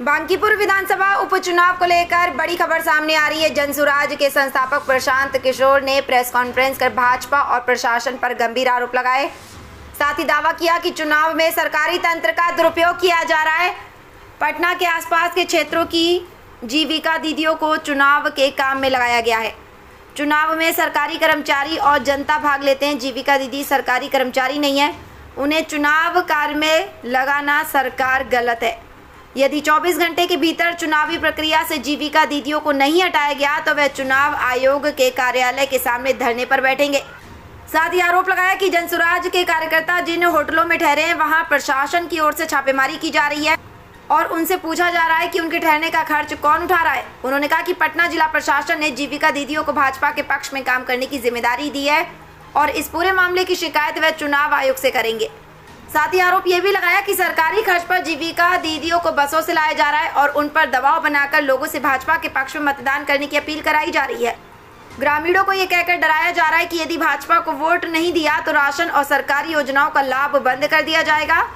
बांकीपुर विधानसभा उपचुनाव को लेकर बड़ी खबर सामने आ रही है। जनसुराज के संस्थापक प्रशांत किशोर ने प्रेस कॉन्फ्रेंस कर भाजपा और प्रशासन पर गंभीर आरोप लगाए। साथ ही दावा किया कि चुनाव में सरकारी तंत्र का दुरुपयोग किया जा रहा है। पटना के आसपास के क्षेत्रों की जीविका दीदियों को चुनाव के काम में लगाया गया है। चुनाव में सरकारी कर्मचारी और जनता भाग लेते हैं। जीविका दीदी सरकारी कर्मचारी नहीं है, उन्हें चुनाव कार्य में लगाना सरकार गलत है। यदि 24 घंटे के भीतर चुनावी प्रक्रिया से जीविका दीदियों को नहीं हटाया गया तो वह चुनाव आयोग के कार्यालय के सामने धरने पर बैठेंगे। साथ ही आरोप लगाया कि जनसुराज के कार्यकर्ता जिन होटलों में ठहरे हैं वहां प्रशासन की ओर से छापेमारी की जा रही है और उनसे पूछा जा रहा है कि उनके ठहरने का खर्च कौन उठा रहा है। उन्होंने कहा कि पटना जिला प्रशासन ने जीविका दीदियों को भाजपा के पक्ष में काम करने की जिम्मेदारी दी है और इस पूरे मामले की शिकायत वह चुनाव आयोग से करेंगे। साथ ही आरोप यह भी लगाया कि सरकारी खर्च पर जीविका दीदियों को बसों से लाया जा रहा है और उन पर दबाव बनाकर लोगों से भाजपा के पक्ष में मतदान करने की अपील कराई जा रही है। ग्रामीणों को ये कहकर डराया जा रहा है कि यदि भाजपा को वोट नहीं दिया तो राशन और सरकारी योजनाओं का लाभ बंद कर दिया जाएगा।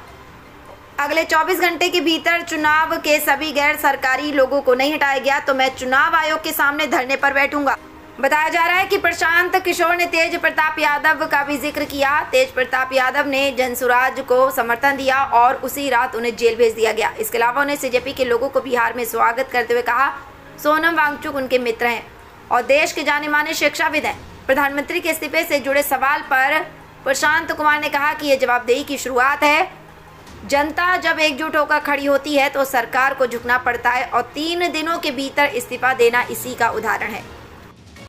अगले 24 घंटे के भीतर चुनाव के सभी गैर सरकारी लोगों को नहीं हटाया गया तो मैं चुनाव आयोग के सामने धरने पर बैठूंगा। बताया जा रहा है कि प्रशांत किशोर ने तेज प्रताप यादव का भी जिक्र किया। तेज प्रताप यादव ने जनसुराज को समर्थन दिया और उसी रात उन्हें जेल भेज दिया गया। इसके अलावा उन्हें सीजेपी के लोगों को बिहार में स्वागत करते हुए कहा सोनम वांगचुक उनके मित्र हैं और देश के जाने माने शिक्षाविद हैं। प्रधानमंत्री के इस्तीफे से जुड़े सवाल पर प्रशांत कुमार ने कहा कि यह जवाबदेही की शुरुआत है। जनता जब एकजुट होकर खड़ी होती है तो सरकार को झुकना पड़ता है और 3 दिनों के भीतर इस्तीफा देना इसी का उदाहरण है।